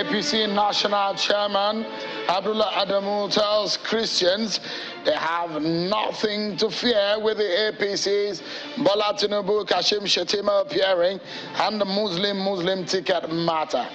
APC National Chairman Abdullah Adamu tells Christians they have nothing to fear with the APC's Bola Tinubu Kashim Shettima appearing and the Muslim ticket matter.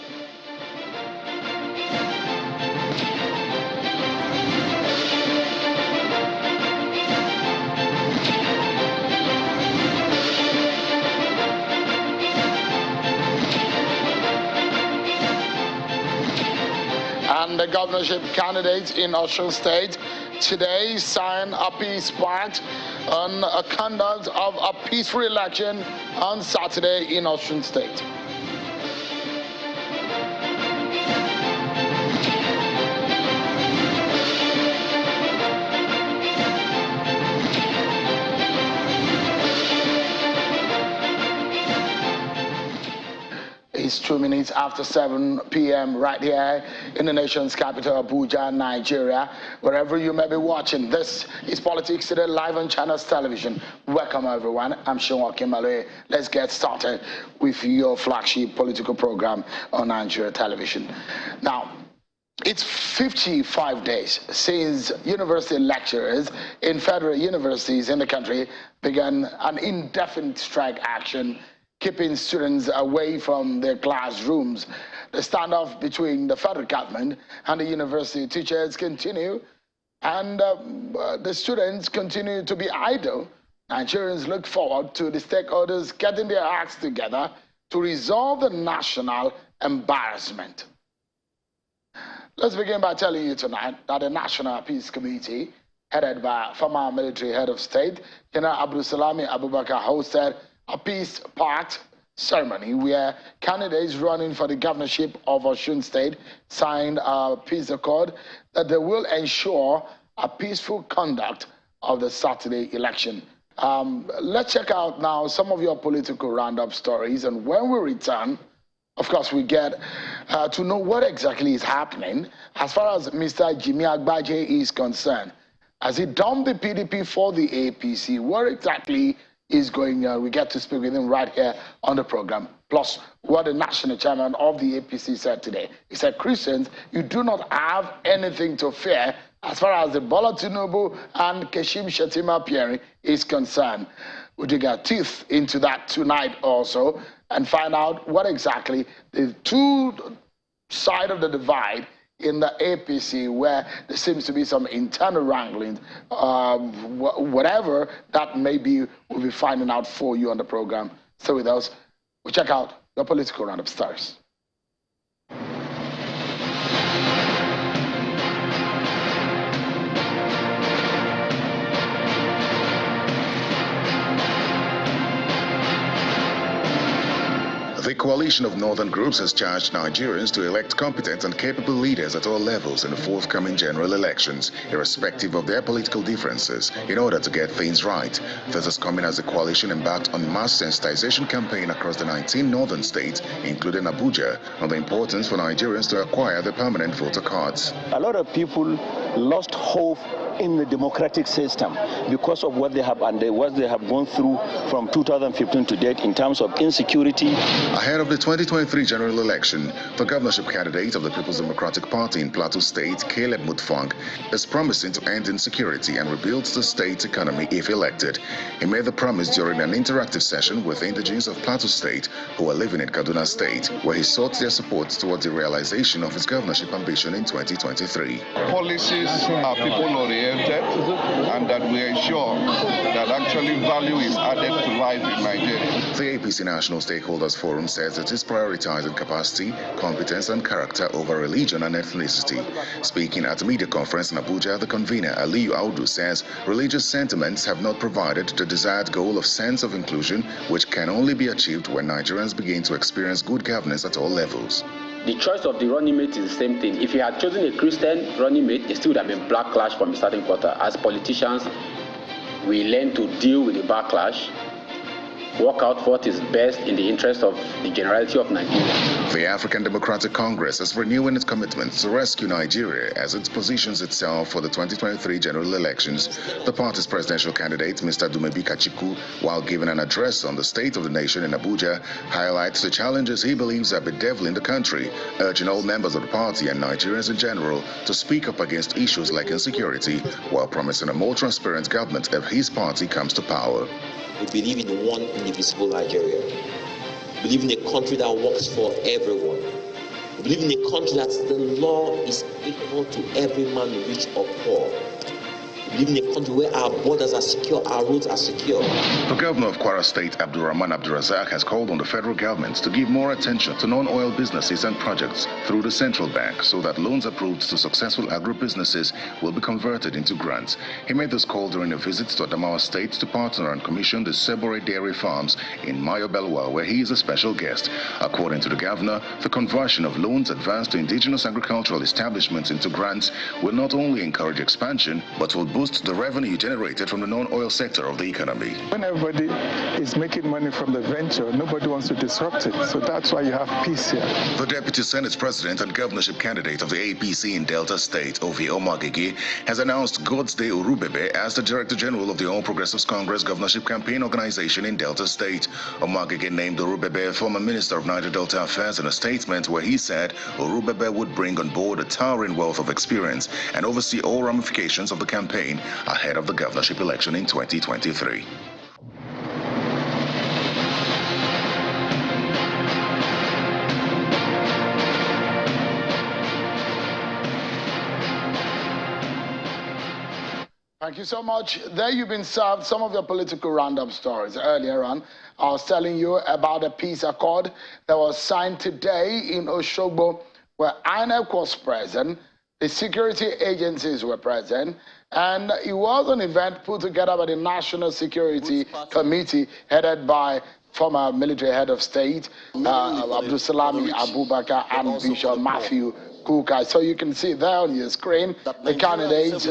And the governorship candidates in Osun State today signed a peace pact on a conduct of a peaceful election on Saturday in Osun State. It's 2 minutes after 7 p.m. right here in the nation's capital, Abuja, Nigeria. Wherever you may be watching, this is Politics Today live on Channels Television. Welcome, everyone. I'm Sean Kimale. Let's get started with your flagship political program on Nigeria television. Now, it's 55 days since university lecturers in federal universities in the country began an indefinite strike action, keeping students away from their classrooms. The standoff between the federal government and the university teachers continue, and the students continue to be idle. Nigerians look forward to the stakeholders getting their acts together to resolve the national embarrassment. Let's begin by telling you tonight that the National Peace Committee, headed by former military head of state, General Abdulsalami Abubakar, hosted a peace pact ceremony where candidates running for the governorship of Osun State signed a peace accord that they will ensure a peaceful conduct of the Saturday election. Let's check out now some of your political roundup stories, and when we return, of course, we get to know what exactly is happening as far as Mr. Jimmy Agbaje is concerned. Has he dumped the PDP for the APC? What exactly is going on? We get to speak with him right here on the program. Plus, what the national chairman of the APC said today. He said, Christians, you do not have anything to fear as far as the Bola Tinubu and Kashim Shettima appearing is concerned. We'll dig our teeth into that tonight also and find out what exactly the two sides of the divide in the APC, where there seems to be some internal wrangling, whatever that may be, we'll be finding out for you on the program. Stay with us. We'll check out the political roundup stars. The coalition of northern groups has charged Nigerians to elect competent and capable leaders at all levels in the forthcoming general elections, irrespective of their political differences, in order to get things right. This is coming as the coalition embarked on mass sensitization campaign across the 19 northern states, including Abuja, on the importance for Nigerians to acquire the permanent voter cards. A lot of people lost hope in the democratic system because of what they have gone through from 2015 to date in terms of insecurity. Ahead of the 2023 general election, the governorship candidate of the People's Democratic Party in Plateau State, Caleb Mutfwang, is promising to end insecurity and rebuild the state's economy if elected. He made the promise during an interactive session with indigenes of Plateau State who are living in Kaduna State, where he sought their support towards the realization of his governorship ambition in 2023. Policies are people-oriented, and that we ensure that actually value is added to life in Nigeria. The APC National Stakeholders Forum says it is prioritizing capacity, competence and character over religion and ethnicity. Speaking at a media conference in Abuja, the convener Aliyu Audu says religious sentiments have not provided the desired goal of sense of inclusion, which can only be achieved when Nigerians begin to experience good governance at all levels. The choice of the running mate is the same thing. If he had chosen a Christian running mate, it still would have been backlash from the starting quarter. As politicians, we learn to deal with the backlash, work out what is best in the interest of the generality of Nigeria. The African Democratic Congress is renewing its commitment to rescue Nigeria as it positions itself for the 2023 general elections. The party's presidential candidate, Mr. Dumebi Kachiku, while giving an address on the state of the nation in Abuja, highlights the challenges he believes are bedeviling the country, urging all members of the party and Nigerians in general to speak up against issues like insecurity, while promising a more transparent government if his party comes to power. We believe in one indivisible Nigeria. We believe in a country that works for everyone. We believe in a country that the law is equal to every man, rich or poor. We live in a country where our borders are secure, our roads are secure. The governor of Kwara State, Abdulrahman Abdulrazak, has called on the federal government to give more attention to non-oil businesses and projects through the central bank so that loans approved to successful agro-businesses will be converted into grants. He made this call during a visit to Adamawa State to partner and commission the Sebore Dairy Farms in Mayobelwa, where he is a special guest. According to the governor, the conversion of loans advanced to indigenous agricultural establishments into grants will not only encourage expansion, but will boost the revenue generated from the non-oil sector of the economy. When everybody is making money from the venture, nobody wants to disrupt it. So that's why you have peace here. The Deputy Senate President and governorship candidate of the APC in Delta State, Ovi Omagege, has announced Godsday Urubebe as the Director General of the All Progressives Congress Governorship Campaign Organization in Delta State. Omagege named Urubebe former Minister of Niger Delta Affairs in a statement where he said Urubebe would bring on board a towering wealth of experience and oversee all ramifications of the campaign ahead of the governorship election in 2023. Thank you so much. There you've been served some of the political roundup stories. Earlier on, I was telling you about a peace accord that was signed today in Oshogbo, where INEC was present, the security agencies were present, and it was an event put together by the National Security Committee headed by former military head of state, Abdul Salami Abubakar, and Bishop Matthew Kuka. So you can see there on your screen the candidates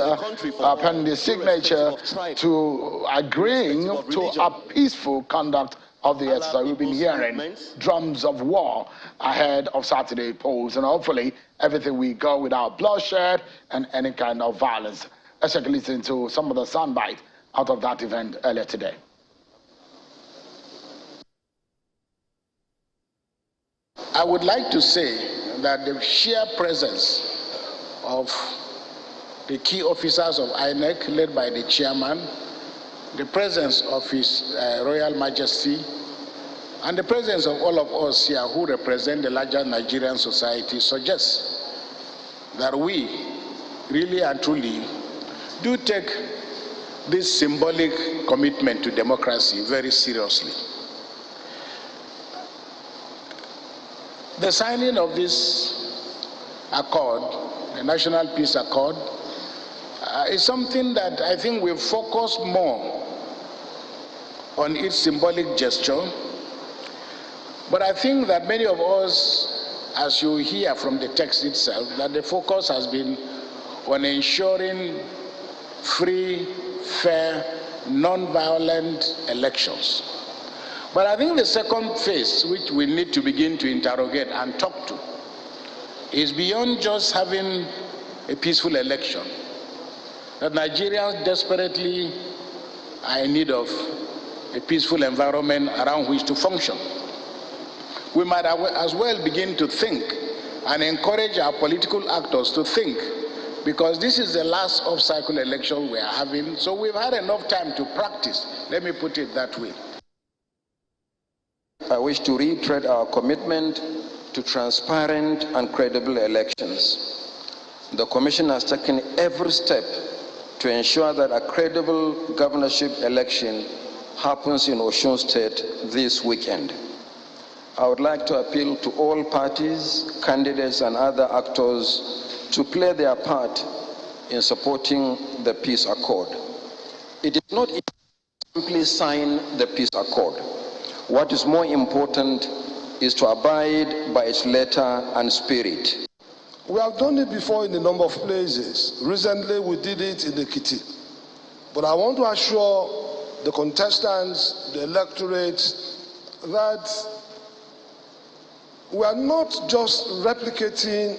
appending the signature to agreeing to a peaceful conduct of the exercise. We've been hearing drums of war ahead of Saturday polls, and hopefully everything will go without bloodshed and any kind of violence. Let's take a listen to some of the soundbite out of that event earlier today. I would like to say that the sheer presence of the key officers of INEC, led by the chairman, the presence of His Royal Majesty, and the presence of all of us here who represent the larger Nigerian society suggests that we really and truly do take this symbolic commitment to democracy very seriously. The signing of this accord, the National Peace Accord, is something that I think will focus more on its symbolic gesture. But I think that many of us, as you hear from the text itself, that the focus has been on ensuring free, fair, non-violent elections. But I think the second phase, which we need to begin to interrogate and talk to, is beyond just having a peaceful election. That Nigerians desperately are in need of a peaceful environment around which to function. We might as well begin to think and encourage our political actors to think, because this is the last off-cycle election we are having, so we've had enough time to practice. Let me put it that way. I wish to reiterate our commitment to transparent and credible elections. The Commission has taken every step to ensure that a credible governorship election happens in Osun State this weekend. I would like to appeal to all parties, candidates, and other actors to play their part in supporting the peace accord. It is not easy to simply sign the peace accord. What is more important is to abide by its letter and spirit. We have done it before in a number of places. Recently, we did it in Ekiti. But I want to assure the contestants, the electorate, that we are not just replicating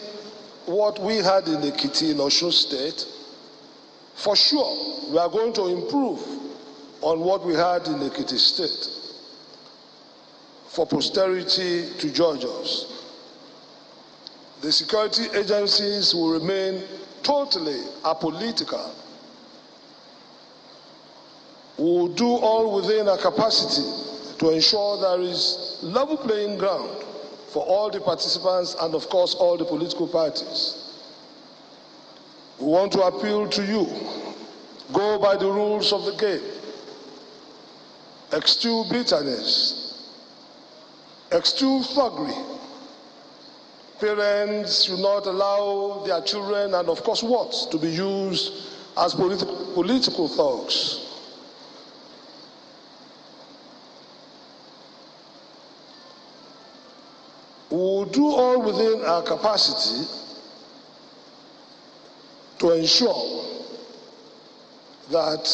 what we had in Ekiti in Osun State. For sure, we are going to improve on what we had in Ekiti State for posterity to judge us. The security agencies will remain totally apolitical. We will do all within our capacity to ensure there is level playing ground for all the participants and, of course, all the political parties. We want to appeal to you. Go by the rules of the game. Eschew bitterness. Eschew thuggery. Parents should not allow their children and, of course, what, to be used as political thugs. We will do all within our capacity to ensure that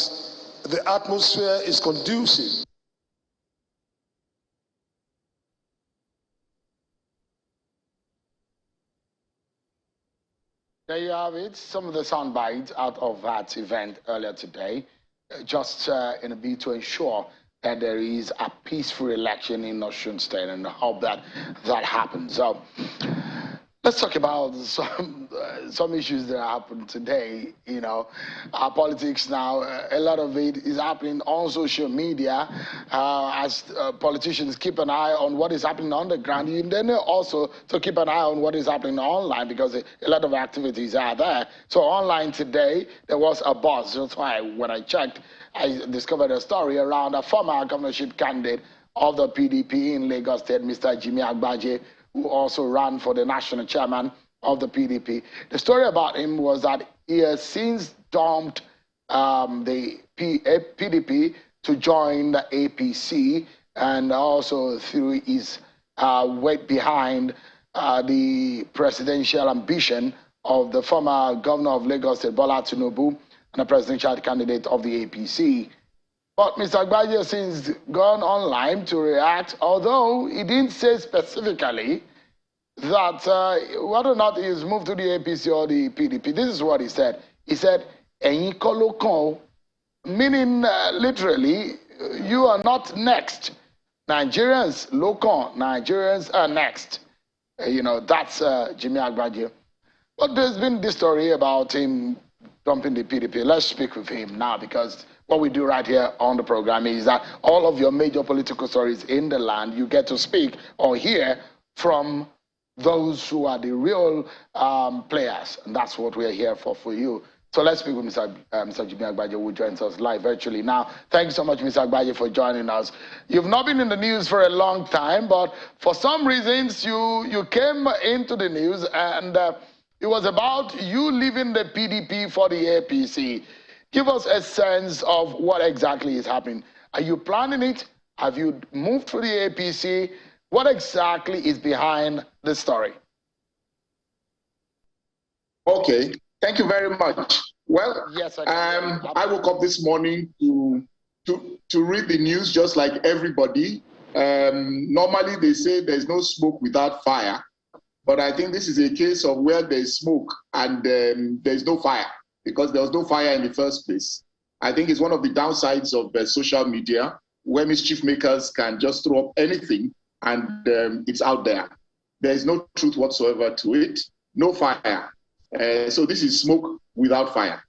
the atmosphere is conducive. There you have it, some of the sound bites out of that event earlier today, just in a bid to ensure that there is a peaceful election in Osun State, and I hope that happens. So let's talk about some issues that happened today. You know, our politics now, a lot of it is happening on social media as politicians keep an eye on what is happening on the ground, and then also to keep an eye on what is happening online, because a lot of activities are there. So online today, there was a buzz. That's why when I checked, I discovered a story around a former governorship candidate of the PDP in Lagos State, Mr. Jimmy Agbaje, who also ran for the national chairman of the PDP. The story about him was that he has since dumped the PDP to join the APC, and also through his weight behind the presidential ambition of the former governor of Lagos State, Bola Tinubu, and a presidential candidate of the APC. But Mr. Agbaje has since gone online to react, although he didn't say specifically that whether or not he is moved to the APC or the PDP. This is what he said. He said, "Ẹ̀yin kọ́ ló kàn o," meaning literally, you are not next. Nigerians ló kàn, Nigerians are next. You know, that's Jimmy Agbaje. But there's been this story about him dumping the PDP. Let's speak with him now, because what we do right here on the program is that all of your major political stories in the land, you get to speak or hear from those who are the real players. And that's what we're here for you. So let's speak with Mr. Jimmy Agbaje, who joins us live virtually now. Thank you so much, Mr. Agbaje, for joining us. You've not been in the news for a long time, but for some reasons, you came into the news, and it was about you leaving the PDP for the APC. Give us a sense of what exactly is happening. Are you planning it? Have you moved to the APC? What exactly is behind the story? Okay, thank you very much. Well, yes, I woke up this morning to read the news just like everybody. Normally they say there's no smoke without fire, but I think this is a case of where there's smoke and there's no fire, because there was no fire in the first place. I think it's one of the downsides of social media, where mischief makers can just throw up anything and it's out there. There's no truth whatsoever to it, no fire. So this is smoke without fire.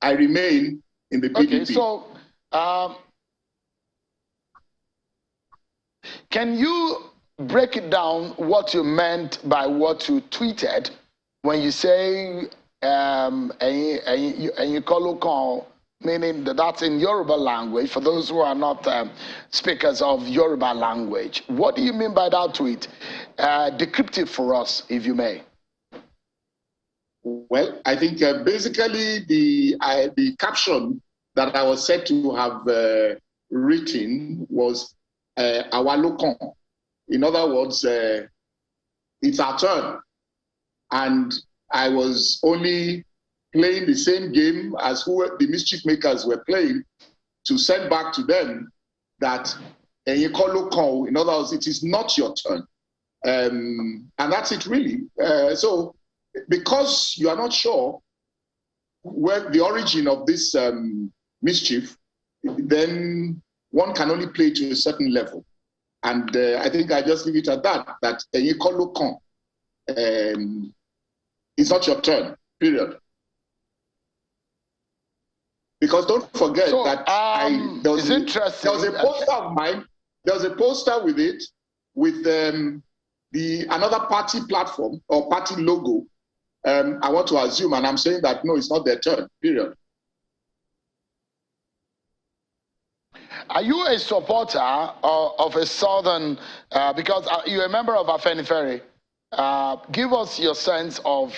I remain in the PDP. Okay, so can you break it down what you meant by what you tweeted when you say meaning that's in Yoruba language, for those who are not speakers of Yoruba language? What do you mean by that tweet? Decrypt it for us, if you may. Well, I think basically the caption that I was said to have written was "Awa Lokon." In other words, it's our turn. And I was only playing the same game as the mischief makers were playing, to send back to them that and you call local. In other words, it is not your turn. And that's it really. So because you are not sure where the origin of this mischief, then one can only play to a certain level. And I think I just leave it at that, that you call local. It's not your turn, period. Because don't forget that there was a poster of mine. There was a poster with it, with another party platform or party logo. I want to assume, and I'm saying that no, it's not their turn, period. Are you a supporter of a southern, because you're a member of Afeni? Give us your sense of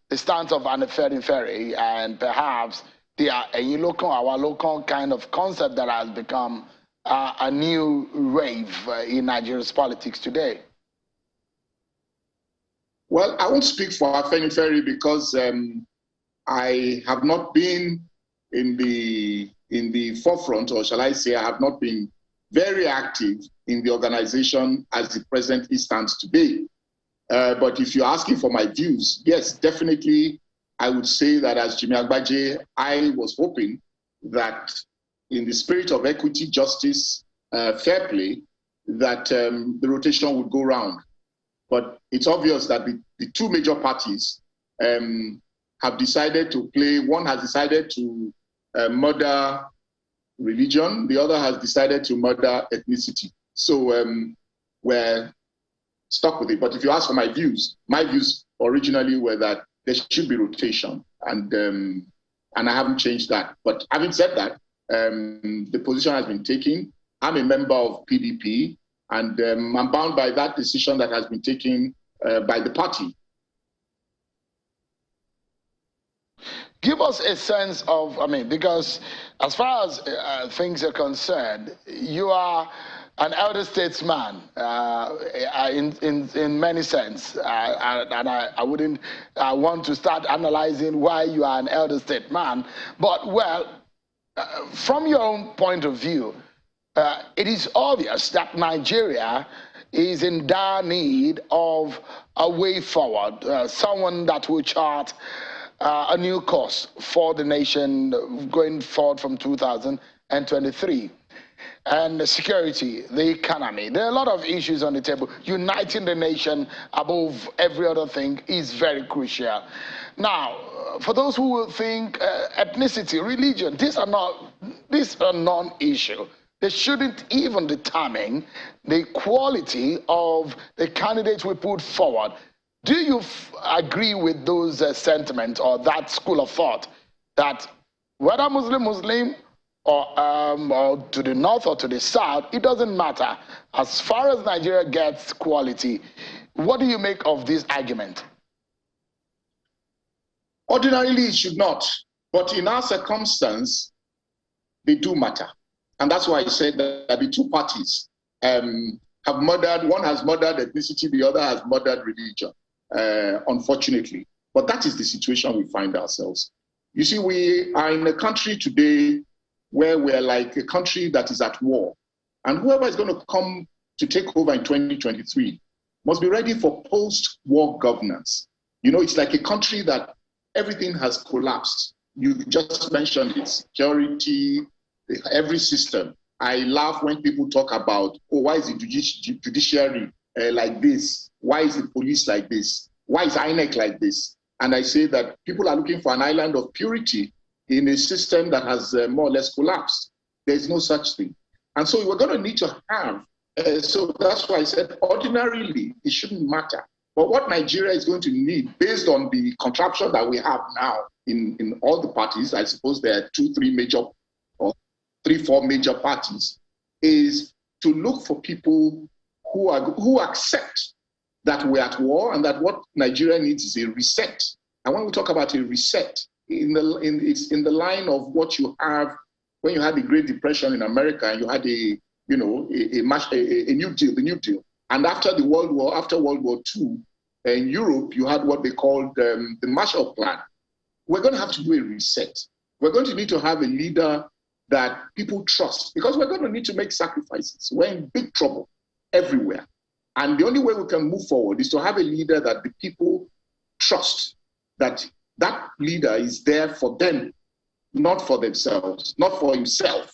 the stance of Afeni and perhaps our local kind of concept that has become a new rave in Nigeria's politics today. Well, I won't speak for Afeni because I have not been in the forefront, or shall I say, I have not been very active in the organization as it presently stands today. But if you're asking for my views, yes, definitely, I would say that as Jimmy Agbaje, I was hoping that in the spirit of equity, justice, fair play, that the rotation would go round. But it's obvious that the two major parties have decided to play. One has decided to murder religion. The other has decided to murder ethnicity. So we're stuck with it. But if you ask for my views originally were that there should be rotation, and I haven't changed that. But having said that, the position has been taken. I'm a member of PDP, and I'm bound by that decision that has been taken by the party. Give us a sense of, because as far as things are concerned, you are an elder statesman in many sense, and I wouldn't want to start analyzing why you are an elder statesman, but well, from your own point of view, it is obvious that Nigeria is in dire need of a way forward, someone that will chart a new course for the nation going forward from 2023. And the security, the economy. There are a lot of issues on the table. Uniting the nation above every other thing is very crucial. Now, for those who will think ethnicity, religion, these are non-issue. They shouldn't even determine the quality of the candidates we put forward. Do you agree with those sentiments or that school of thought that whether Muslim, or to the north or to the south, it doesn't matter. As far as Nigeria gets quality, what do you make of this argument? Ordinarily, it should not. But in our circumstance, they do matter. And that's why I said that the two parties have murdered, one has murdered ethnicity, the other has murdered religion, unfortunately. But that is the situation we find ourselves. You see, we are in a country today where we're like a country that is at war. And whoever is going to come to take over in 2023 must be ready for post-war governance. You know, it's like a country that everything has collapsed. You just mentioned it, security, every system. I laugh when people talk about, oh, why is the judiciary like this? Why is the police like this? Why is INEC like this? And I say that people are looking for an island of purity in a system that has more or less collapsed. There's no such thing. And so we're going to need to have, so that's why I said ordinarily it shouldn't matter. But what Nigeria is going to need, based on the contraption that we have now in all the parties, I suppose there are 2, 3 major or 3, 4 major parties, is to look for people who accept that we're at war and that what Nigeria needs is a reset. And when we talk about a reset, it's in the line of what you have when you had the Great Depression in America and you had a New Deal, the New Deal. And after World War II, in Europe, you had what they called the Marshall Plan. We're going to have to do a reset. We're going to need to have a leader that people trust, because we're going to need to make sacrifices. We're in big trouble everywhere. And the only way we can move forward is to have a leader that the people trust, that that leader is there for them, not for themselves, not for himself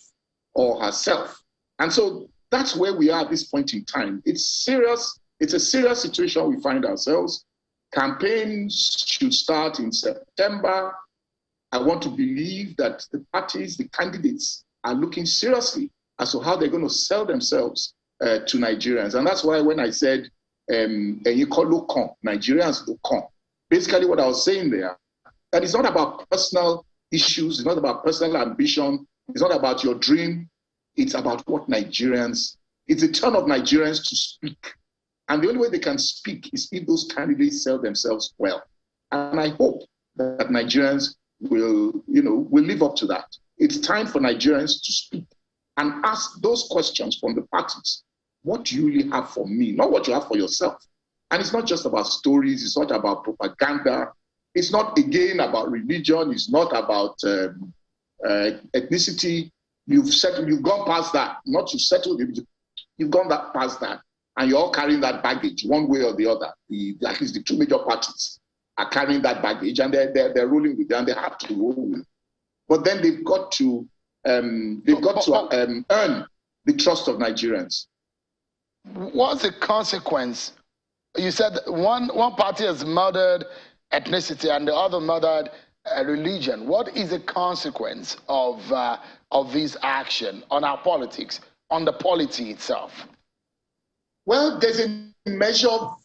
or herself. And so that's where we are at this point in time. It's serious. It's a serious situation we find ourselves. Campaigns should start in September. I want to believe that the parties, the candidates, are looking seriously as to how they're going to sell themselves to Nigerians. And that's why when I said, Nigerians do come, basically what I was saying there, that it's not about personal issues, it's not about personal ambition, it's not about your dream, it's about what Nigerians, it's a turn of Nigerians to speak. And the only way they can speak is if those candidates sell themselves well. And I hope that Nigerians will live up to that. It's time for Nigerians to speak and ask those questions from the parties. What do you really have for me? Not what you have for yourself. And it's not just about stories. It's not about propaganda. It's not, again, about religion. It's not about ethnicity. You've gone past that. Not to settle, you've gone past that. And you're all carrying that baggage one way or the other. At least the two major parties are carrying that baggage, and they're rolling with it, and they have to roll with it. But then they've got to earn the trust of Nigerians. What's the consequence? You said one party has murdered ethnicity and the other murdered religion. What is the consequence of this action on our politics, on the polity itself? Well, there's a measure of,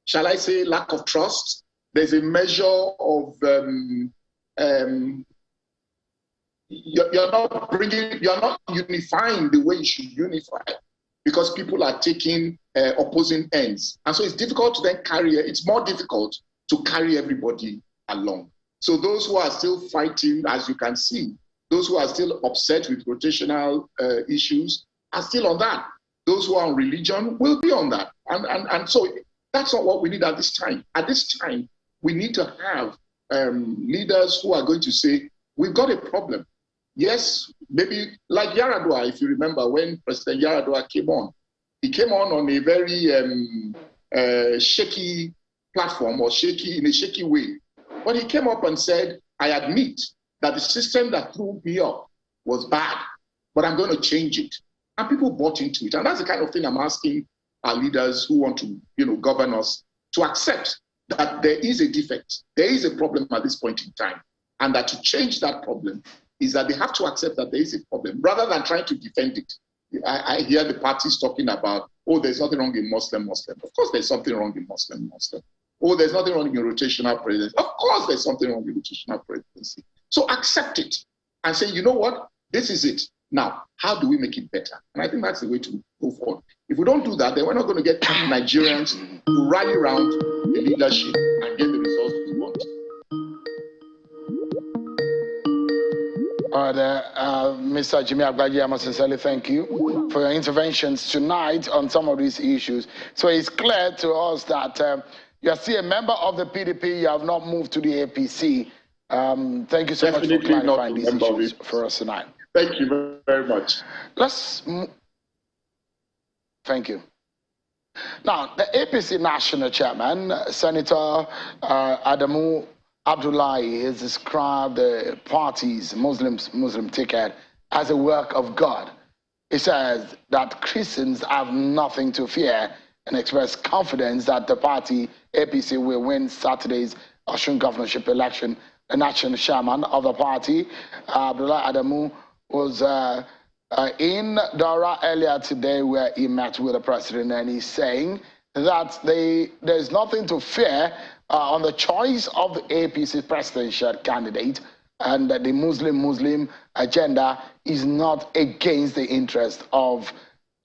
shall I say, lack of trust. There's a measure of you're not unifying the way you should unify, because people are taking opposing ends. And so it's difficult to then it's more difficult to carry everybody along. So those who are still fighting, as you can see, those who are still upset with rotational issues are still on that. Those who are on religion will be on that. And so that's not what we need at this time. At this time, we need to have leaders who are going to say, we've got a problem. Yes, maybe like Yar'Adua, if you remember, when President Yar'Adua came on, he came on a very shaky platform, or in a shaky way. But he came up and said, I admit that the system that threw me up was bad, but I'm going to change it. And people bought into it. And that's the kind of thing I'm asking our leaders who want to govern us to accept, that there is a defect, there is a problem at this point in time, and that to change that problem is that they have to accept that there is a problem, rather than trying to defend it. I hear the parties talking about, oh, there's nothing wrong in Muslim. Of course there's something wrong in Muslim. Oh, there's nothing wrong in rotational presidency. Of course there's something wrong in rotational presidency. So accept it and say, you know what, this is it. Now, how do we make it better? And I think that's the way to go forward. If we don't do that, then we're not going to get Nigerians to rally around the leadership and get the results we want. All right, Mr. Jimmy Agbaji, I must sincerely thank you for your interventions tonight on some of these issues. So it's clear to us that you are still a member of the PDP, you have not moved to the APC. Thank you so much for clarifying these issues for us tonight. Thank you very much. Thank you. Now, the APC National Chairman, Senator Adamu Abdullahi, has described the party's Muslim ticket as a work of God. He says that Christians have nothing to fear and expressed confidence that the party, APC, will win Saturday's Osun governorship election. The national chairman of the party, Abdullahi Adamu, was in Dara earlier today, where he met with the president, and he's saying that there's nothing to fear on the choice of the APC presidential candidate, and that the Muslim agenda is not against the interest of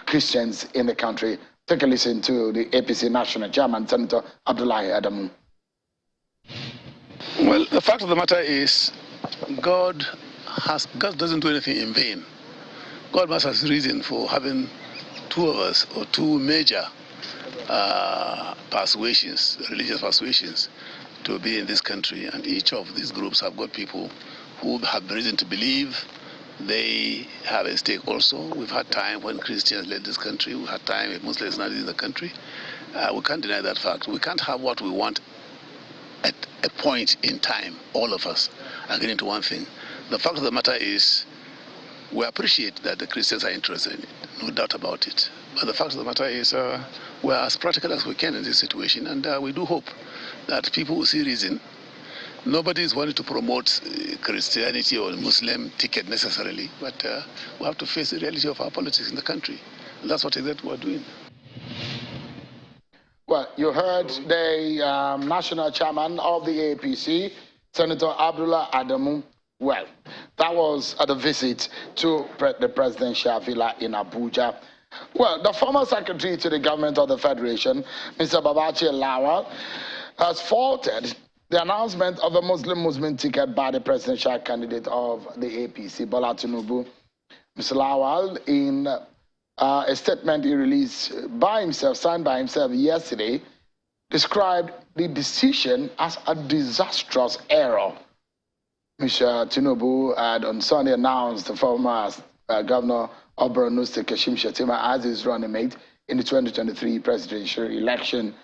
Christians in the country. Take a listen to the APC National Chairman, Senator Abdullahi Adamu. Well, the fact of the matter is, God doesn't do anything in vain. God must have reason for having two of us, or two major persuasions, religious persuasions, to be in this country. And each of these groups have got people who have reason to believe they have a stake also. We've had time when Christians led this country. We've had time when Muslims not in the country. We can't deny that fact. We can't have what we want at a point in time, all of us, agreeing to one thing. The fact of the matter is, we appreciate that the Christians are interested in it, no doubt about it. But the fact of the matter is, we're as practical as we can in this situation, and we do hope that people will see reason. Nobody is wanting to promote Christianity or Muslim ticket necessarily, but we have to face the reality of our politics in the country. And that's what exactly we're doing. Well, you heard the national chairman of the APC, Senator Abdullah Adamu. Well, that was at a visit to the presidential villa in Abuja. Well, the former secretary to the government of the Federation, Mr. Babachi Lawal, has faulted the announcement of a Muslim ticket by the presidential candidate of the APC, Bola Tinubu. Mr. Lawal, in a statement he released by himself, signed by himself yesterday, described the decision as a disastrous error. Mr. Tinubu had on Sunday announced the former governor of Borno State, Kashim Shettima, as his running mate in the 2023 presidential election.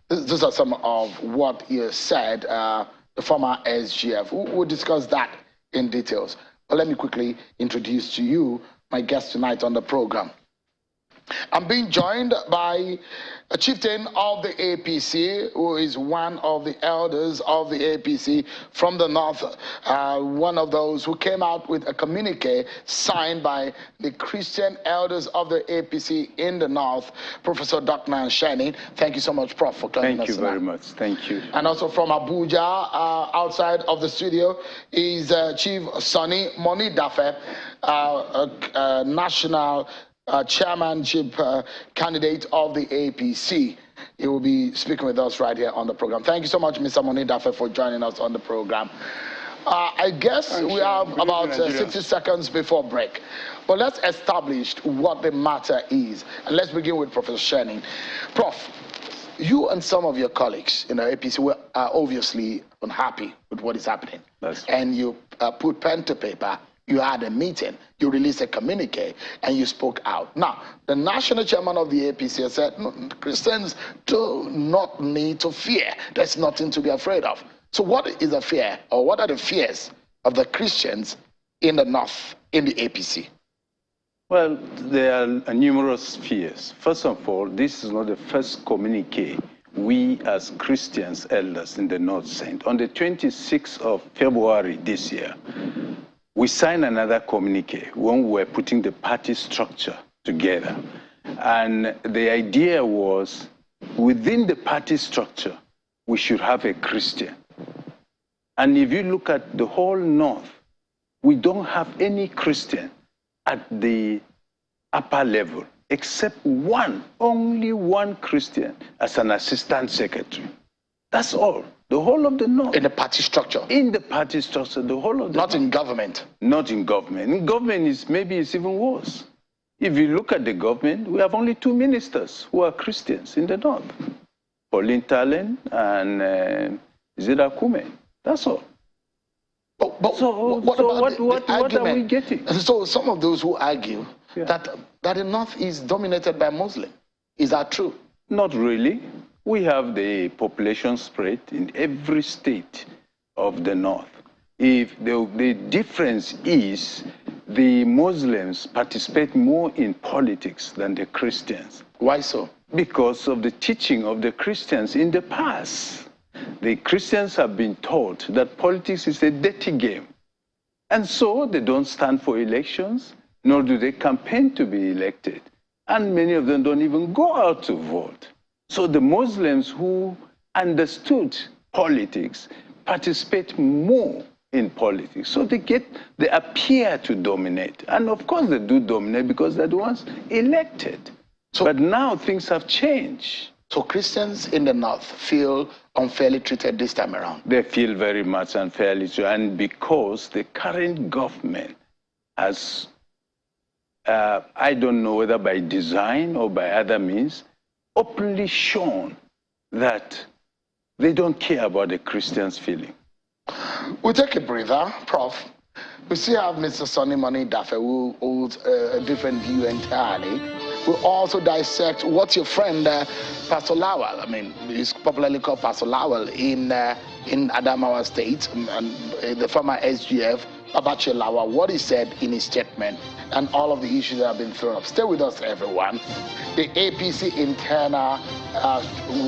Those are some of what he said, the former SGF. We'll discuss that in details. But let me quickly introduce to you my guest tonight on the program. I'm being joined by a chieftain of the APC, who is one of the elders of the APC from the north, one of those who came out with a communique signed by the Christian elders of the APC in the north, Professor Dr. Shani. Thank you so much, Prof, for coming. Thank you very much. Thank you. And also from Abuja, outside of the studio, is Chief Sonny Monidafe, national chairmanship candidate of the APC. He will be speaking with us right here on the program. Thank you so much, Mr. Monidafe, for joining us on the program. I guess we have about 60 seconds before break. But let's establish what the matter is. And let's begin with Professor Shani. Prof, you and some of your colleagues in the APC were obviously unhappy with what is happening. And you put pen to paper. You had a meeting, you released a communique, and you spoke out. Now, the national chairman of the APC has said, no, Christians do not need to fear. There's nothing to be afraid of. So what is the fear, or what are the fears of the Christians in the north, in the APC? Well, there are numerous fears. First of all, this is not the first communique we as Christians elders in the north sent. On the 26th of February this year, we signed another communique when we were putting the party structure together. And the idea was, within the party structure, we should have a Christian. And if you look at the whole North, we don't have any Christian at the upper level, except one, only one Christian as an assistant secretary. That's all. The whole of the North. In the party structure? In the party structure, the whole of the Not North. In government? Not in government. In government, maybe it's even worse. If you look at the government, we have only 2 ministers who are Christians in the North. Pauline Talen and Zida Kume. That's all. But what are we getting? So some of those who argue that the North is dominated by Muslims. Is that true? Not really. We have the population spread in every state of the North. If the difference is the Muslims participate more in politics than the Christians. Why so? Because of the teaching of the Christians in the past. The Christians have been taught that politics is a dirty game. And so they don't stand for elections, nor do they campaign to be elected. And many of them don't even go out to vote. So the Muslims who understood politics participate more in politics. So they appear to dominate. And of course they do dominate because they're the ones elected. But now things have changed. So Christians in the North feel unfairly treated this time around? They feel very much unfairly treated. And because the current government has, I don't know whether by design or by other means, openly shown that they don't care about the Christians' feeling. We take a breather, Prof. We still have Mr. Sonny Money Dafe, who holds a different view entirely. We'll also dissect what's your friend, Pastor Lawal. I mean, he's popularly called Pastor Lawal in Adamawa State, and the former SGF, Abache Lawal, what he said in his statement, and all of the issues that have been thrown up. Stay with us, everyone. The APC internal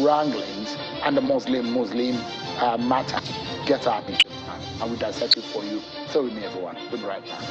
wranglings and the Muslim matter. Get our attention, and we dissect it for you. Stay with me, everyone. We'll be right back.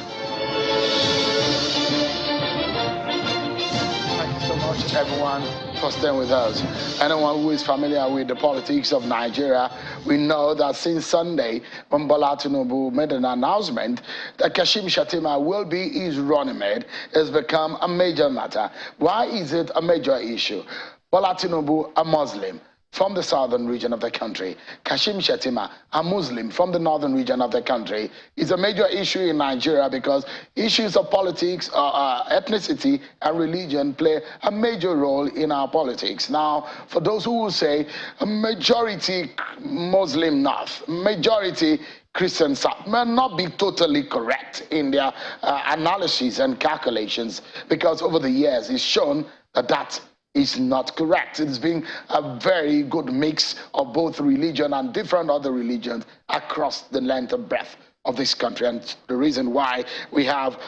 Thank you so much, everyone, for staying with us. Anyone who is familiar with the politics of Nigeria, we know that since Sunday, when Bola Tinubu made an announcement that Kashim Shettima will be his running mate, has become a major matter. Why is it a major issue? Bola Tinubu, a Muslim from the southern region of the country, Kashim Shettima, a Muslim from the northern region of the country, is a major issue in Nigeria because issues of politics, ethnicity, and religion play a major role in our politics. Now, for those who will say a majority Muslim North, majority Christian South may not be totally correct in their analysis and calculations, because over the years it's shown that that is not correct. It's been a very good mix of both religion and different other religions across the length and breadth of this country. And the reason why we have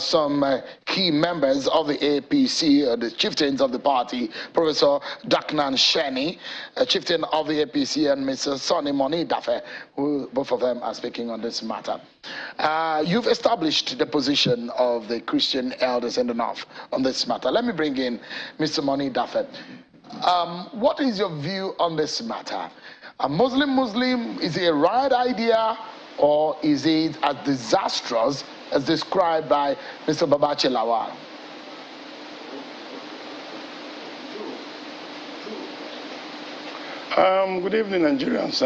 some key members of the APC, the chieftains of the party, Professor Daknan Sheni, chieftain of the APC, and Mr. Sonny Money Dafe, who both of them are speaking on this matter. You've established the position of the Christian elders in the North on this matter. Let me bring in Mr. Money Dafe. What is your view on this matter? A Muslim, is it a right idea, or is it as disastrous as described by Mr. Babache Lawal? Good evening, Nigerians,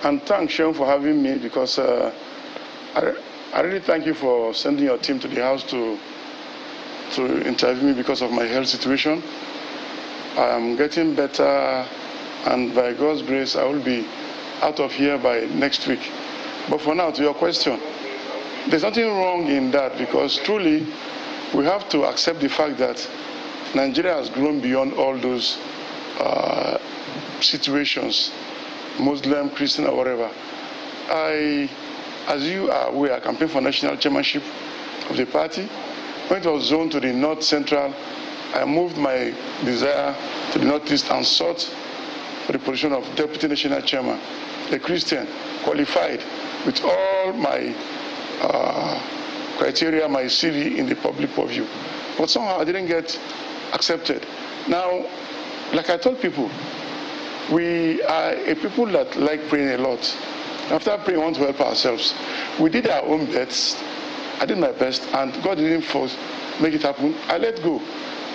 and thanks, Sean, for having me, because I really thank you for sending your team to the house to interview me because of my health situation. I'm getting better, and by God's grace, I will be out of here by next week. But for now, to your question, there's nothing wrong in that, because truly we have to accept the fact that Nigeria has grown beyond all those situations, Muslim, Christian, or whatever. As you are aware, I campaigned for national chairmanship of the party. When it was zoned to the North Central, I moved my desire to the Northeast and sought for the position of deputy national chairman, a Christian, qualified, with all my criteria, my CV in the public purview. But somehow I didn't get accepted. Now, like I told people, we are a people that like praying a lot. After praying, we want to help ourselves. We did our own bets. I did my best, and God didn't force make it happen. I let go.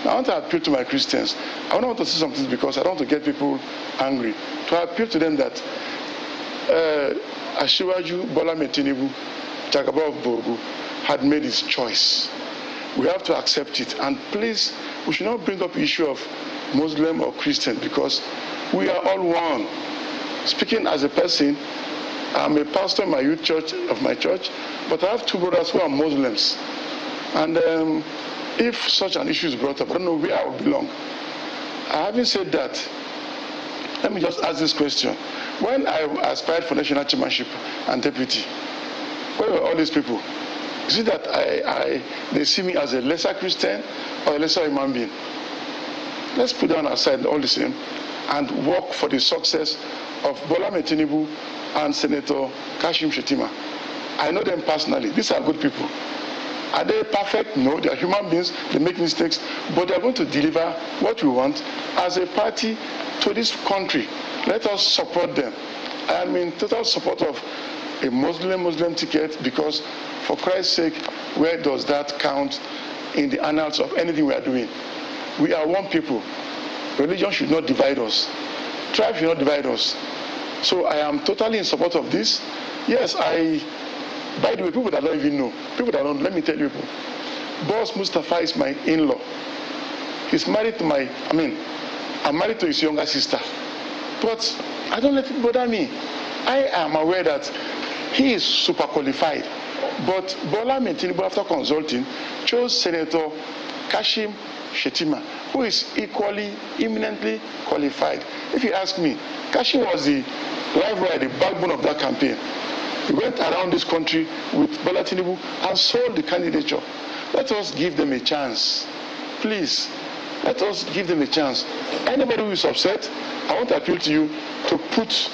Now, I want to appeal to my Christians. I don't want to say something because I don't want to get people angry. To appeal to them that Asiwaju Bola Tinubu, Jagaba of Bogu, had made his choice. We have to accept it. And please, we should not bring up the issue of Muslim or Christian, because we are all one. Speaking as a person, I'm a pastor in my youth church, of my church, but I have two brothers who are Muslims. And if such an issue is brought up, I don't know where I would belong. Having said that, let me just ask this question. When I aspired for national chairmanship and deputy, where were all these people? Is it that they see me as a lesser Christian or a lesser human being? Let's put down aside all the same and work for the success of Bola Tinubu and Senator Kashim Shettima. I know them personally. These are good people. Are they perfect? No, they are human beings. They make mistakes, but they are going to deliver what we want as a party to this country. Let us support them. I am in total support of a Muslim ticket, because for Christ's sake, where does that count in the annals of anything we are doing? We are one people. Religion should not divide us. Tribe should not divide us. So I am totally in support of this. Yes, by the way, people that don't even know, people that don't, let me tell you, Boss Mustafa is my in-law. He's married to I'm married to his younger sister. But I don't let it bother me. I am aware that He is super qualified. But Bola Tinubu, after consulting, chose Senator Kashim Shettima, who is equally, eminently qualified. If you ask me, Kashim was the live wire, the backbone of that campaign. He went around this country with Bola Tinubu and sold the candidature. Let us give them a chance. Please, let us give them a chance. Anybody who is upset, I want to appeal to you to put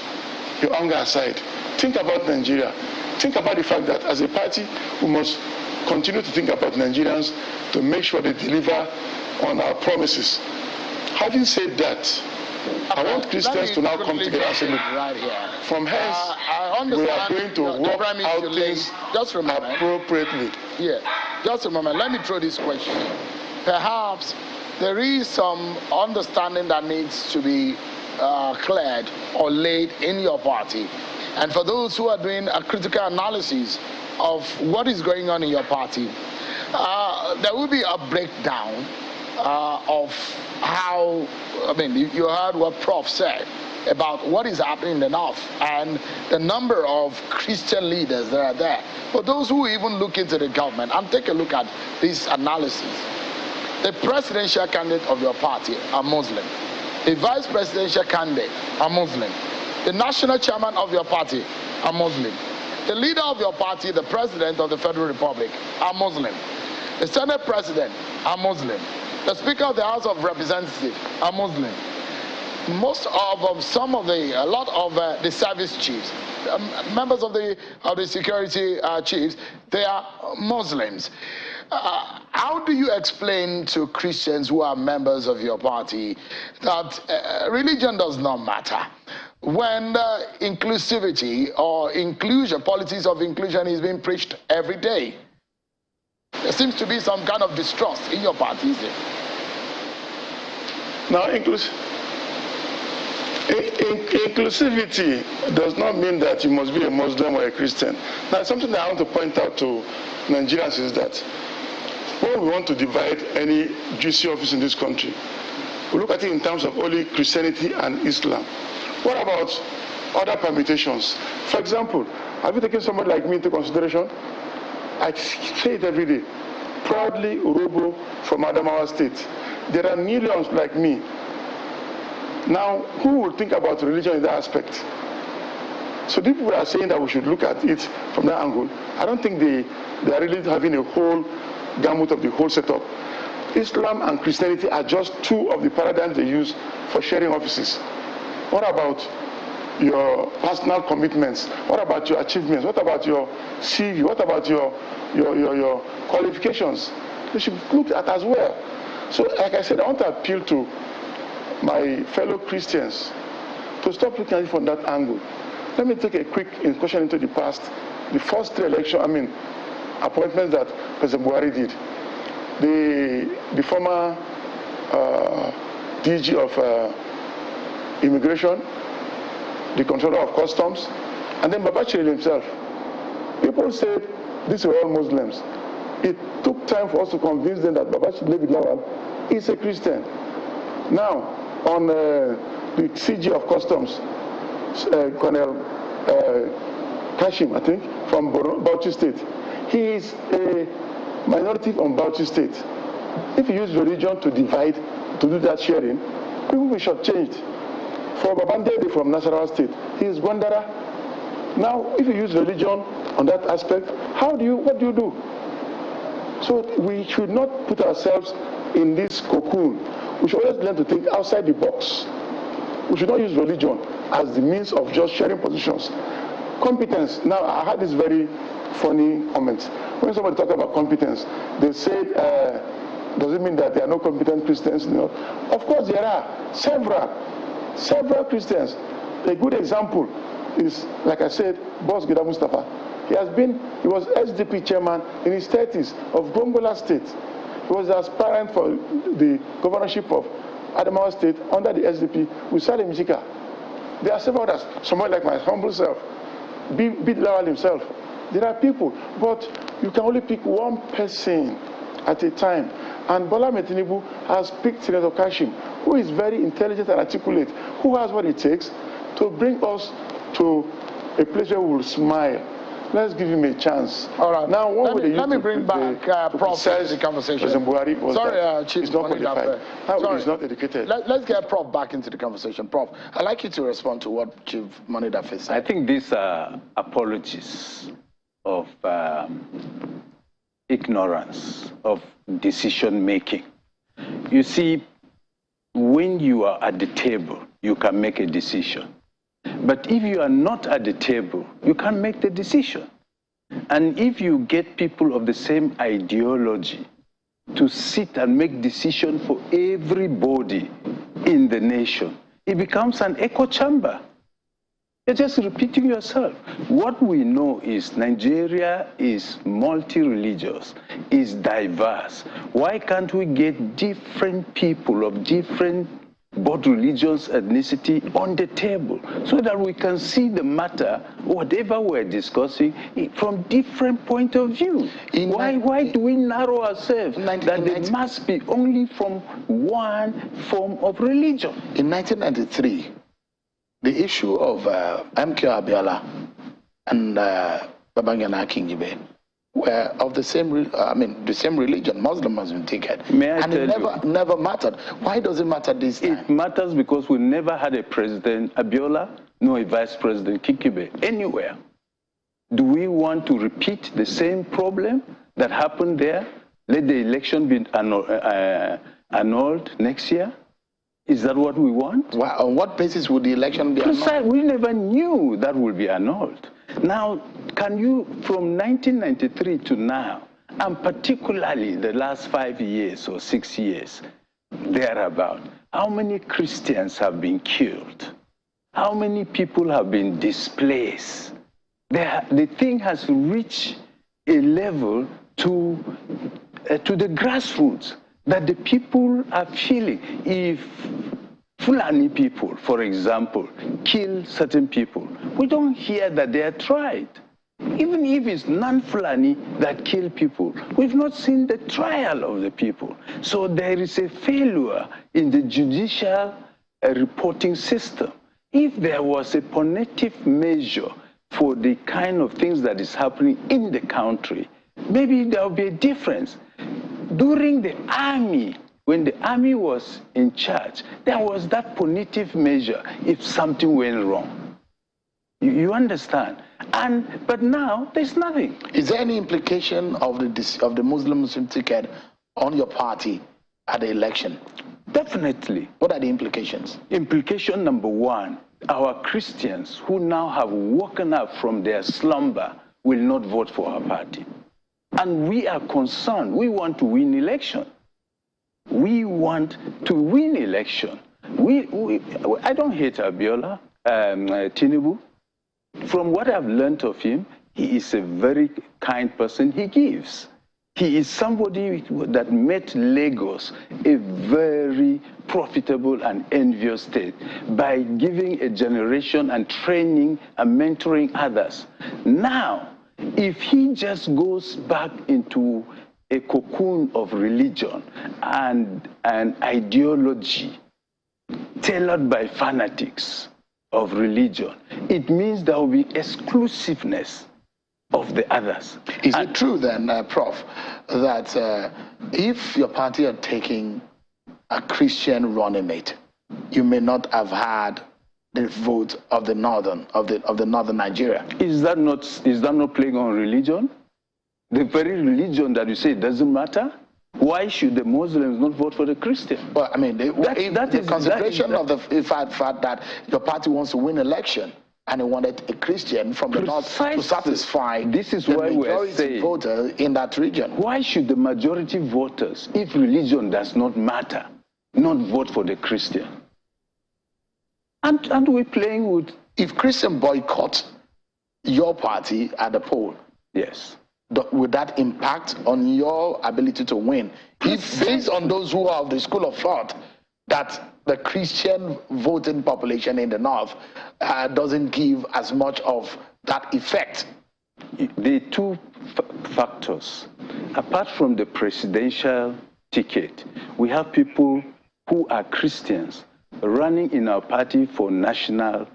your anger aside. Think about Nigeria. Think about the fact that as a party, we must continue to think about Nigerians to make sure they deliver on our promises. Having said that, I want Christians to now come together and say, look, right here. From hence, we are going to work out things appropriately. Yeah, just a moment. Let me throw this question. Perhaps there is some understanding that needs to be cleared or laid in your party. And for those who are doing a critical analysis of what is going on in your party, there will be a breakdown of how, I mean, you heard what Prof said about what is happening in the North and the number of Christian leaders that are there. For those who even look into the government and take a look at this analysis, the presidential candidate of your party are Muslim. The vice presidential candidate are Muslim. The national chairman of your party are Muslim. The leader of your party, the president of the Federal Republic, are Muslim. The Senate president are Muslim. The Speaker of the House of Representatives are Muslim. Most of a lot of the service chiefs, members of the security chiefs, they are Muslims. How do you explain to Christians who are members of your party that religion does not matter when inclusivity or inclusion, politics of inclusion is being preached every day? There seems to be some kind of distrust in your party, is it? Now, inclusivity does not mean that you must be a Muslim or a Christian. Now, something that I want to point out to Nigerians is that when we want to divide any GC office in this country, we look at it in terms of only Christianity and Islam. What about other permutations? For example, have you taken somebody like me into consideration? I say it every day. Proudly Urobo from Adamawa State. There are millions like me. Now, who will think about religion in that aspect? So people are saying that we should look at it from that angle. I don't think they are really having a whole gamut of the whole setup. Islam and Christianity are just two of the paradigms they use for sharing offices. What about your personal commitments? What about your achievements? What about your CV? What about your qualifications? They should look at as well. So, like I said, I want to appeal to my fellow Christians to stop looking at it from that angle. Let me take a quick incursion into the past. The first three appointments that President Buhari did. The former DG of Immigration, the Controller of Customs, and then Babachir himself. People said these were all Muslims. It took time for us to convince them that Babachir David Lawal is a Christian. Now, on the CG of Customs, Colonel Kashim, I think, from Bauchi State, he is a minority from Bauchi State. If you use religion to divide, to do that sharing, people will be shortchanged. For Babandede from Nasarawa State, he is Gwandara. Now, if you use religion on that aspect, what do you do? So we should not put ourselves in this cocoon. We should always learn to think outside the box. We should not use religion as the means of just sharing positions. Competence. Now, I had this very funny comment. When somebody talked about competence, they said, does it mean that there are no competent Christians? No. Of course there are several Christians. A good example is, like I said, Boss Gida Mustafa. He was SDP chairman in his 30s of Gongola State. He was aspirant for the governorship of Adamawa State under the SDP with Salim Jika. There are several others, someone like my humble self, Bid Lawal himself. There are people, but you can only pick one person at a time. And Bola Tinubu has picked Senator Kashim, who is very intelligent and articulate, who has what it takes to bring us to a place where we will smile. Let's give him a chance. All right. Now, let me bring back Prof to the conversation. Sorry, Chief. He's not qualified. How he's not educated? Let's get Prof back into the conversation. Prof, I'd like you to respond to what Chief Monida said. I think these are apologies of ignorance, of decision making. You see, when you are at the table, you can make a decision. But if you are not at the table, you can't make the decision. And if you get people of the same ideology to sit and make decisions for everybody in the nation, it becomes an echo chamber. You're just repeating yourself. What we know is Nigeria is multi-religious, is diverse. Why can't we get different people of different both religions, ethnicity on the table so that we can see the matter, whatever we're discussing, from different point of view? Why do we narrow ourselves that it must be only from one form of religion? In 1993, the issue of MK Abiola and Babangana Kingibe were of the same, the same religion, Muslim ticket. And it never mattered. Why does it matter this time? It matters because we never had a president, Abiola, nor a vice president, Kingibe, anywhere. Do we want to repeat the same problem that happened there? Let the election be annulled next year? Is that what we want? On what basis would the election be annulled? We never knew that would be annulled. Now, can you, from 1993 to now, and particularly the last 5 years or 6 years, thereabout, how many Christians have been killed? How many people have been displaced? The thing has reached a level to the grassroots that the people are feeling. If Fulani people, for example, kill certain people, we don't hear that they are tried. Even if it's non-Fulani that kill people, we've not seen the trial of the people. So there is a failure in the judicial reporting system. If there was a punitive measure for the kind of things that is happening in the country, maybe there will be a difference. During the army, when the army was in charge, there was that punitive measure if something went wrong. You understand? But now, there's nothing. Is there any implication of the Muslim ticket on your party at the election? Definitely. What are the implications? Implication number one, our Christians who now have woken up from their slumber will not vote for our party. And we are concerned. We want to win election. We want to win election. I don't hate Abiola, Tinubu. From what I've learned of him, he is a very kind person. He gives. He is somebody that made Lagos a very profitable and envious state by giving a generation and training and mentoring others. Now, if he just goes back into a cocoon of religion and an ideology tailored by fanatics of religion, it means there will be exclusiveness of the others. Is it true then, Prof, that if your party are taking a Christian running mate, you may not have had the vote of the northern Nigeria? Is that not playing on religion? The very religion that you say doesn't matter? Why should the Muslims not vote for the Christian? Well, I mean, the consideration of the fact that your party wants to win election and they wanted a Christian from the north to satisfy the majority voter in that region. Why should the majority voters, if religion does not matter, not vote for the Christian? Aren't we playing with... If Christian boycott your party at the poll, yes, would that impact on your ability to win? If based on those who are of the school of thought that the Christian voting population in the north doesn't give as much of that effect? The two factors, apart from the presidential ticket, we have people who are Christians running in our party for National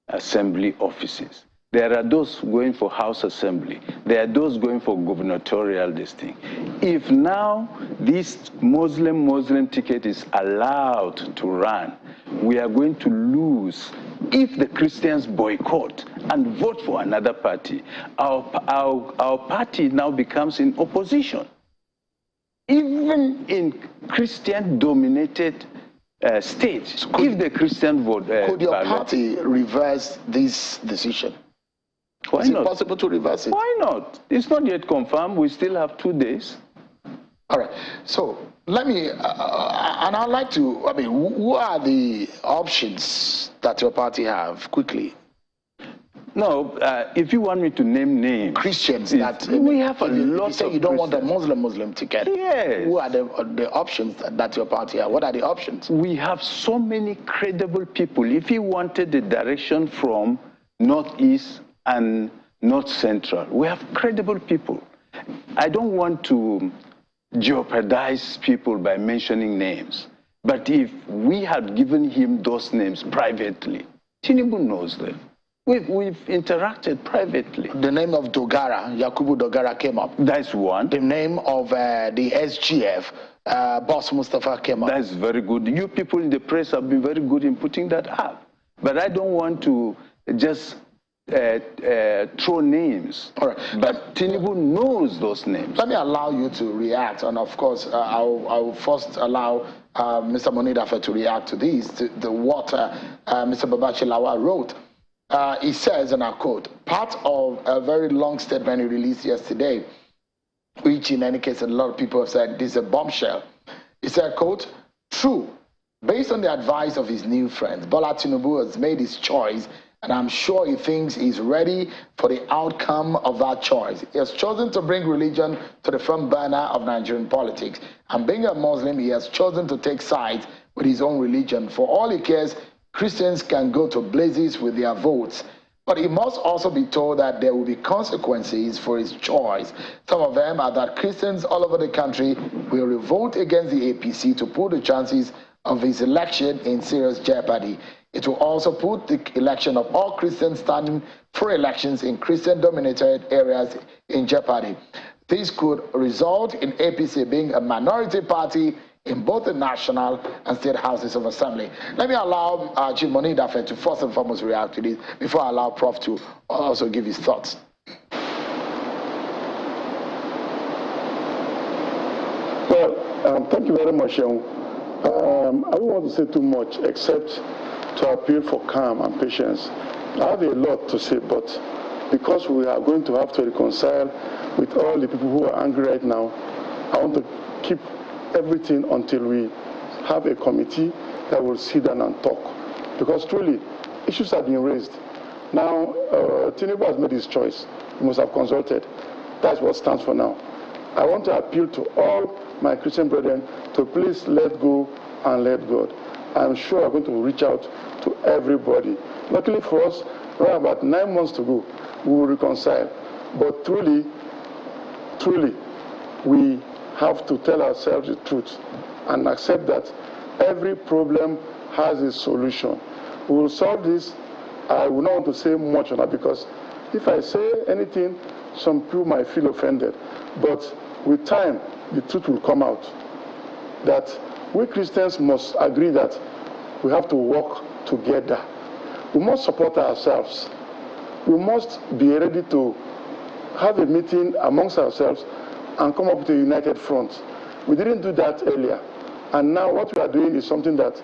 Assembly offices. There are those going for House Assembly. There are those going for gubernatorial this thing. If now this Muslim ticket is allowed to run, we are going to lose. If the Christians boycott and vote for another party, our party now becomes in opposition. Even in Christian-dominated states, if the Christian vote... could your party reverse this decision? Why Is not? it possible to reverse it? Why not? It's not yet confirmed. We still have 2 days. All right. So let me, and I'd like to, I mean, who are the options that your party have quickly? No, if you want me to name names. Christians that... We have a lot you of say you don't want a Christians. Muslim ticket. Yes. Who are the options that your party have? What are the options? We have so many credible people. If you wanted the direction from Northeast and North Central, we have credible people. I don't want to jeopardize people by mentioning names. But if we had given him those names privately, Tinubu knows them. We've interacted privately. The name of Dogara, Yakubu Dogara came up. That's one. The name of the SGF, Boss Mustafa came up. That's very good. You people in the press have been very good in putting that up. But I don't want to just throw names. All right. But Tinubu knows those names. Let me allow you to react. And of course, I'll first allow Mr. Monidafe to react to these, to what Mr. Babachi Lawa wrote. He says, and I quote, part of a very long statement he released yesterday, which in any case, a lot of people have said, this is a bombshell. He said, quote, true, based on the advice of his new friends, Bola Tinubu has made his choice, and I'm sure he thinks he's ready for the outcome of that choice. He has chosen to bring religion to the front burner of Nigerian politics. And being a Muslim, he has chosen to take sides with his own religion. For all he cares, Christians can go to blazes with their votes. But he must also be told that there will be consequences for his choice. Some of them are that Christians all over the country will revolt against the APC to put the chances of his election in serious jeopardy. It will also put the election of all Christians standing for elections in Christian-dominated areas in jeopardy. This could result in APC being a minority party in both the national and state houses of assembly. Let me allow Chief Monidafe to first and foremost react to this before I allow Prof to also give his thoughts. Well, thank you very much, Young. I don't want to say too much except to appeal for calm and patience. I have a lot to say, but because we are going to have to reconcile with all the people who are angry right now, I want to keep everything until we have a committee that will sit down and talk. Because truly, issues have been raised. Now, Tinubu has made his choice. He must have consulted. That's what stands for now. I want to appeal to all my Christian brethren to please let go and let God. I'm sure I'm going to reach out to everybody. Luckily for us, we have about 9 months to go. We will reconcile. But truly, we have to tell ourselves the truth and accept that every problem has a solution. We will solve this. I will not want to say much on that because if I say anything, some people might feel offended. But with time, the truth will come out. That we Christians must agree that we have to work together. We must support ourselves. We must be ready to have a meeting amongst ourselves and come up with a united front. We didn't do that earlier. And now what we are doing is something that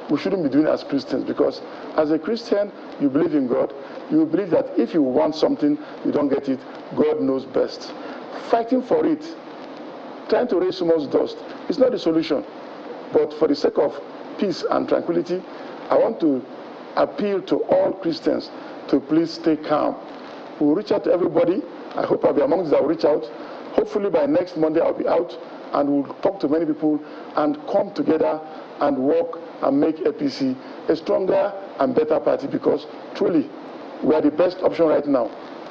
we shouldn't be doing as Christians, because as a Christian, you believe in God. You believe that if you want something, you don't get it, God knows best. Fighting for it, trying to raise so much dust, is not the solution. But for the sake of peace and tranquility, I want to appeal to all Christians to please stay calm. We'll reach out to everybody. I hope I'll be among those that will reach out. Hopefully by next Monday I'll be out and we'll talk to many people and come together and work and make APC a stronger and better party, because truly we are the best option right now.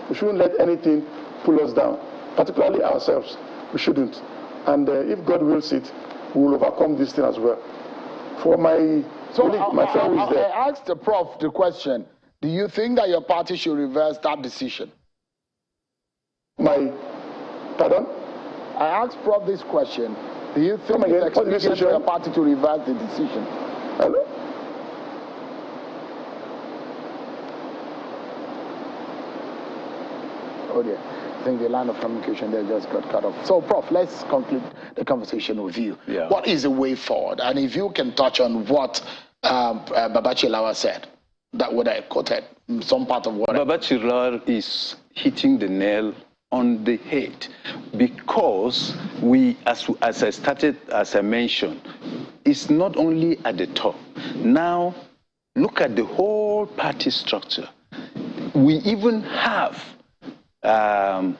We shouldn't let anything pull us down, particularly ourselves. We shouldn't. And if God wills it, we will overcome this thing as well. For my So colleague, my friend who is there. I asked the Prof the question. Do you think that your party should reverse that decision? Pardon? I asked Prof this question. Do you think it's expedient for your party to reverse the decision? Hello? Oh dear. I think the line of communication there just got cut off. So, Prof, let's conclude the conversation with you. Yeah. What is the way forward? And if you can touch on what Babachi Lawa said, that what I quoted, some part of what Babachi Lawa is hitting the nail on the head, because we, as I mentioned, it's not only at the top. Now, look at the whole party structure. We even have a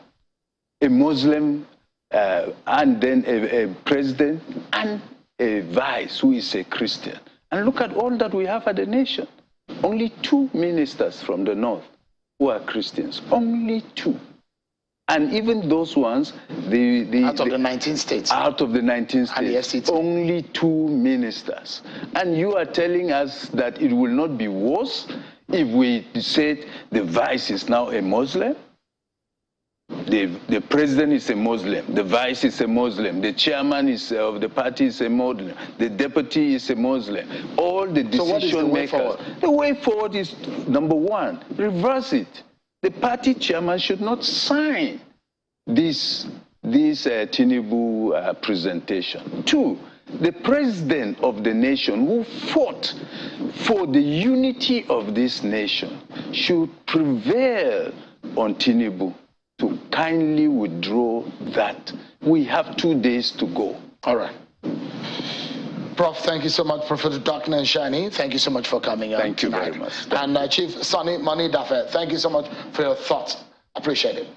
Muslim and then a president and a vice who is a Christian. And look at all that we have at the nation. Only 2 ministers from the north who are Christians. Only 2. And even those ones, out of the 19 states. Out of the 19 states, and the only 2 ministers. And you are telling us that it will not be worse if we said the vice is now a Muslim? The president is a Muslim, the vice is a Muslim, the chairman of the party is a Muslim, the deputy is a Muslim. All the decision makers. The way forward is, number 1, reverse it. The party chairman should not sign this Tinubu presentation. 2, the president of the nation who fought for the unity of this nation should prevail on Tinubu to kindly withdraw that. We have 2 days to go. All right. Prof, thank you so much, Professor Dr. Nshani. Thank you so much for coming on. Thank you very much. And Chief Sonny Mani Dafe, thank you so much for your thoughts. Appreciate it.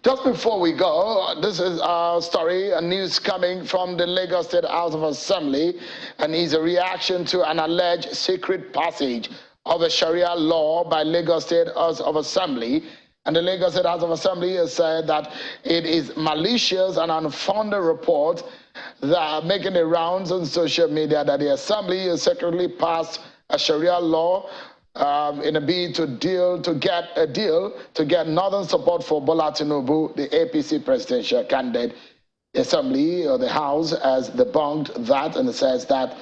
Just before we go, this is a story, a news coming from the Lagos State House of Assembly, and is a reaction to an alleged secret passage of a Sharia law by Lagos State House of Assembly. And the Lagos State House of Assembly has said that it is malicious and unfounded report that are making the rounds on social media that the Assembly has secretly passed a Sharia law in a bid to get northern support for Bola Tinubu, the APC presidential candidate. The Assembly or the House has debunked that and says that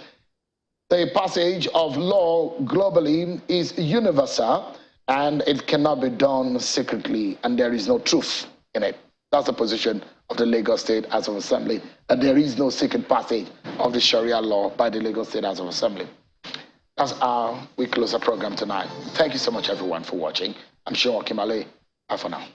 the passage of law globally is universal and it cannot be done secretly, and there is no truth in it. That's the position of the Lagos State House of Assembly, that there is no secret passage of the Sharia law by the Lagos State House of Assembly. That's how we close our program tonight. Thank you so much, everyone, for watching. I'm sure Kimale. Bye for now.